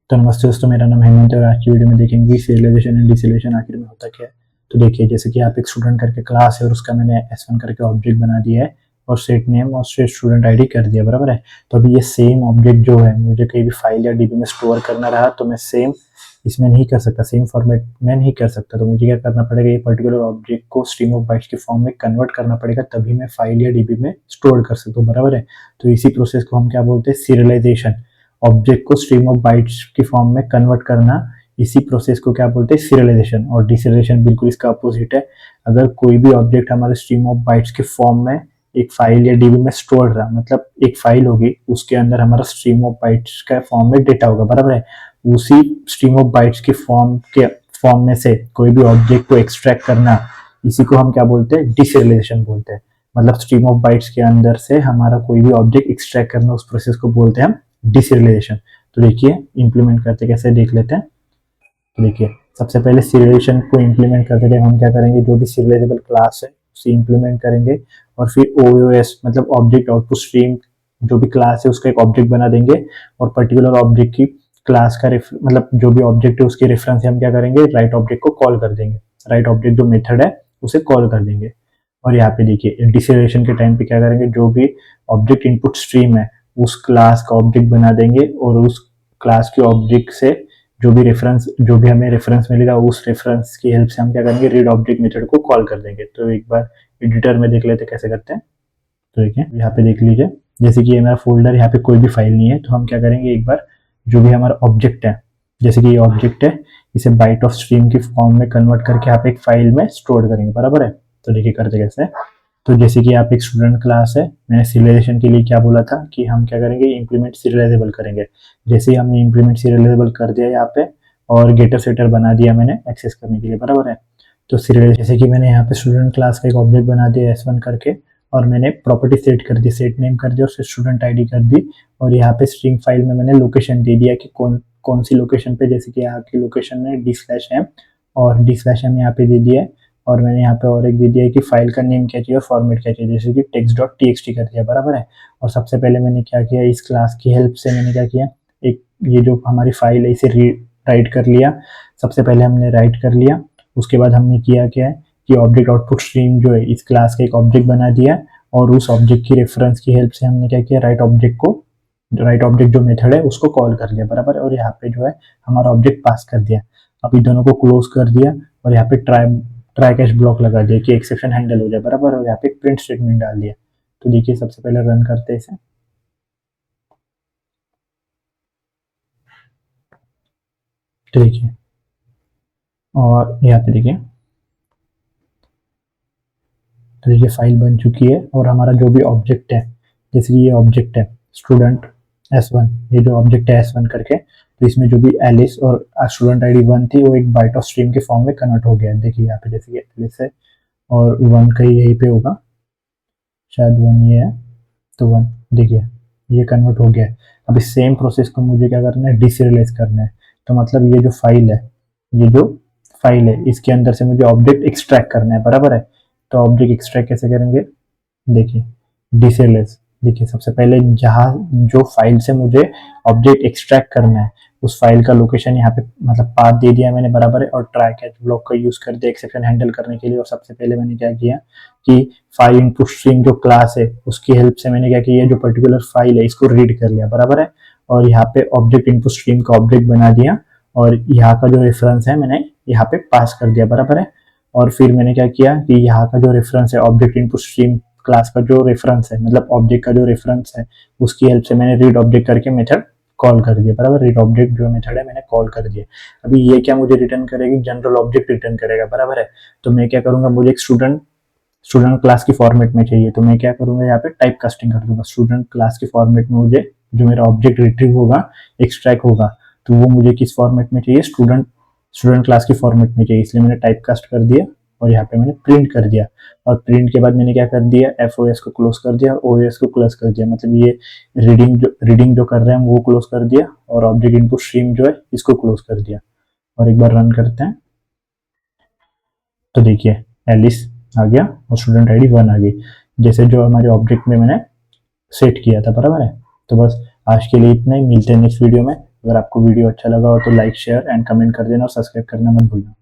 तो नमस्ते दोस्तों, मेरा नाम हेमंत है और आज की वीडियो में देखेंगे सीरियलाइजेशन एंड डिसीरियलाइजेशन आखिर में होता क्या है। तो देखिए, जैसे कि आप एक स्टूडेंट करके क्लास है और उसका मैंने S1 करके ऑब्जेक्ट बना दिया है और सेट नेम और सेट स्टूडेंट आईडी कर दिया, बराबर है। तो अभी ये सेम ऑब्जेक्ट जो है मुझे कहीं भी फाइल या डीबी में स्टोर करना रहा तो मैं सेम इसमें नहीं कर सकता, सेम फॉर्मेट में नहीं कर सकता। तो मुझे क्या करना पड़ेगा, ये पर्टिकुलर ऑब्जेक्ट को स्ट्रीम ऑफ बाइट्स के फॉर्म में कन्वर्ट करना पड़ेगा, तभी मैं फाइल या डीबी में स्टोर कर सकता हूँ, बराबर है। तो इसी प्रोसेस को हम क्या बोलते हैं, सीरियलाइजेशन। ऑब्जेक्ट को स्ट्रीम ऑफ बाइट्स की फॉर्म में कन्वर्ट करना, इसी प्रोसेस को क्या बोलते हैं, सीरियलाइजेशन। और डिसीरियलाइजेशन बिल्कुल इसका अपोजिट है। अगर कोई भी ऑब्जेक्ट हमारे स्ट्रीम ऑफ बाइट्स के फॉर्म में एक फाइल या डीबी में स्टोर रहा, मतलब एक फाइल होगी उसके अंदर हमारा स्ट्रीम ऑफ बाइट्स का फॉर्म में डेटा होगा, बराबर है। उसी स्ट्रीम ऑफ बाइट्स के फॉर्म में से कोई भी ऑब्जेक्ट को एक्सट्रैक्ट करना, इसी को हम क्या बोलते हैं, डिसीरियलाइजेशन बोलते हैं। मतलब स्ट्रीम ऑफ बाइट्स के अंदर से हमारा कोई भी ऑब्जेक्ट एक्सट्रैक्ट करना, उस प्रोसेस को बोलते हैं हम डिसीरियलाइजेशन। तो देखिए इंप्लीमेंट करते कैसे देख लेते हैं। तो देखिए, सबसे पहले सीरियलाइजेशन को इंप्लीमेंट करते टाइम हम क्या करेंगे, जो भी सीरियलाइजेबल क्लास है उसे इंप्लीमेंट करेंगे और फिर OOS मतलब ऑब्जेक्ट आउटपुट स्ट्रीम जो भी क्लास है उसका एक ऑब्जेक्ट बना देंगे और पर्टिकुलर ऑब्जेक्ट की क्लास का मतलब जो भी ऑब्जेक्ट है उसके रेफरेंस से हम क्या करेंगे, राइट ऑब्जेक्ट को कॉल कर देंगे। राइट ऑब्जेक्ट जो मेथड है उसे कॉल कर देंगे। और यहाँ पे देखिए डिसीरियलाइजेशन के टाइम पे क्या करेंगे, जो भी ऑब्जेक्ट इनपुट स्ट्रीम है उस क्लास का ऑब्जेक्ट बना देंगे और उस क्लास के ऑब्जेक्ट से जो भी हमें रेफरेंस मिलेगा उस रेफरेंस की हेल्प से हम क्या करेंगे, रीड ऑब्जेक्ट मेथड को कॉल कर देंगे। तो एक बार एडिटर में देख लेते कैसे करते हैं। तो देखिए यहाँ पे देख लीजिए, जैसे कि ये मेरा फोल्डर, यहाँ पे कोई भी फाइल नहीं है, तो हम क्या करेंगे, एक बार जो भी हमारा ऑब्जेक्ट है, जैसे कि ये ऑब्जेक्ट है, इसे बाइट ऑफ स्ट्रीम की फॉर्म में कन्वर्ट करके यहाँ पे एक फाइल में स्टोर करेंगे, बराबर है। तो देखिए करते कैसे। तो जैसे कि आप एक स्टूडेंट क्लास है, मैंने सीरियलाइजेशन के लिए क्या बोला था कि हम क्या करेंगे, इंप्लीमेंट सीरियलाइजेबल करेंगे। जैसे ही हमने इंप्लीमेंट सीरियलाइजेबल कर दिया यहाँ पे और गेटर सेटर बना दिया मैंने एक्सेस करने के लिए, बराबर है। तो सीरियल जैसे कि मैंने यहाँ पे स्टूडेंट क्लास का एक ऑब्जेक्ट बना दिया S1 करके और मैंने प्रॉपर्टी सेट कर दी, सेट नेम कर दिया और स्टूडेंट आईडी कर दी। और यहाँ पे स्ट्रिंग फाइल में मैंने लोकेशन दे दिया कि कौन कौन सी लोकेशन पे, जैसे कि यहाँ की लोकेशन में d/m और d/m यहाँ पे दे दिया है। और मैंने यहाँ पे और एक दे दिया है कि फाइल का नेम क्या चाहिए और फॉर्मेट क्या चाहिए, जैसे कि text.txt कर दिया, बराबर है। और सबसे पहले मैंने क्या किया, इस क्लास की हेल्प से मैंने क्या किया, एक ये जो हमारी फाइल है इसे राइट कर लिया। सबसे पहले हमने राइट कर लिया, उसके बाद हमने किया क्या है कि ऑब्जेक्ट आउटपुट स्ट्रीम जो है इस क्लास का एक ऑब्जेक्ट बना दिया और उस ऑब्जेक्ट की रेफरेंस की हेल्प से हमने क्या किया, राइट ऑब्जेक्ट जो मेथड है उसको कॉल कर लिया, बराबर है। और यहाँ पे जो है हमारा ऑब्जेक्ट पास कर दिया। अब इन दोनों को क्लोज कर दिया और यहाँ पे ट्राई कैच ब्लॉक लगा दिया कि एक्सेप्शन हैंडल हो जाए, बराबर। और यहाँ पे प्रिंट स्टेटमेंट डाल दिया। तो देखिए सबसे पहले रन करते हैं इसे। तो देखिए, और यहाँ पे देखिए, तो देखिए फाइल बन चुकी है और हमारा जो भी ऑब्जेक्ट है, जैसे कि ये ऑब्जेक्ट है स्टूडेंट S1, ये जो ऑब्जेक्ट है S1 करके, तो इसमें जो भी एलिस और स्टूडेंट आईडी 1 थी वो एक बाइट ऑफ स्ट्रीम के फॉर्म में कन्वर्ट हो गया है। देखिए यहाँ पे जैसे कि एलिस है और 1 कहीं यहीं पे होगा, शायद 1 ये है, तो 1 देखिए ये कन्वर्ट हो गया है। अब इस सेम प्रोसेस को मुझे क्या करना है, डिसीरियलाइज करना है। तो मतलब ये जो फाइल है, इसके अंदर से मुझे ऑब्जेक्ट एक्सट्रैक्ट करना है, बराबर है। तो ऑब्जेक्ट एक्सट्रैक्ट कैसे करेंगे, देखिए डिसीरियलाइज। देखिए सबसे पहले जहाँ जो फाइल से मुझे ऑब्जेक्ट एक्सट्रैक्ट करना है उस फाइल का लोकेशन यहाँ पे मतलब पाथ दे दिया मैंने, बराबर है। और ट्राई कैच ब्लॉक का यूज कर दिया एक्सेप्शन हैंडल करने के लिए। और सबसे पहले मैंने क्या किया कि फाइल इनपुट स्ट्रीम जो क्लास है उसकी हेल्प से मैंने क्या किया, जो पर्टिकुलर फाइल है इसको रीड कर लिया, बराबर है। और यहाँ पे ऑब्जेक्ट इनपुट स्ट्रीम का ऑब्जेक्ट बना दिया और यहाँ का जो रेफरेंस है मैंने यहाँ पे पास कर दिया, बराबर है। और फिर मैंने क्या किया कि यहाँ का जो रेफरेंस है ऑब्जेक्ट इनपुट स्ट्रीम क्लास का जो रेफरेंस है, मतलब ऑब्जेक्ट का जो रेफरेंस है उसकी हेल्प से मैंने रीड ऑब्जेक्ट करके मेथड कॉल कर दिया, बराबर। रीड ऑब्जेक्ट जो मेथड है मैंने कॉल कर दिया। अभी ये क्या मुझे रिटर्न करेगी, जनरल ऑब्जेक्ट रिटर्न करेगा, बराबर है। तो मैं क्या करूंगा, मुझे एक स्टूडेंट क्लास की फॉर्मेट में चाहिए, तो मैं क्या करूंगा, यहाँ पे टाइप कास्टिंग कर दूंगा। स्टूडेंट क्लास की फॉर्मेट में मुझे जो मेरा ऑब्जेक्ट रिट्रीव होगा, एक्सट्रैक्ट होगा, तो वो मुझे किस फॉर्मेट में चाहिए, स्टूडेंट क्लास की फॉर्मेट में चाहिए, इसलिए मैंने टाइप कास्ट कर दिया और यहाँ पे मैंने प्रिंट कर दिया। और प्रिंट के बाद मैंने क्या कर दिया, FOS को क्लोज कर दिया और OS को क्लोज कर दिया। मतलब ये रीडिंग जो कर रहे हैं वो क्लोज कर दिया और ऑब्जेक्ट इनपुट स्ट्रीम जो है इसको क्लोज कर दिया। और एक बार रन करते हैं। तो देखिए एलिस आ गया और स्टूडेंट आईडी 1 आ गई, जैसे जो हमारे ऑब्जेक्ट में मैंने सेट किया था, बराबर है। तो बस आज के लिए इतना ही, मिलते हैं नेक्स्ट वीडियो में। अगर आपको वीडियो अच्छा लगा हो तो लाइक शेयर एंड कमेंट कर देना और सब्सक्राइब करना मत भूलना।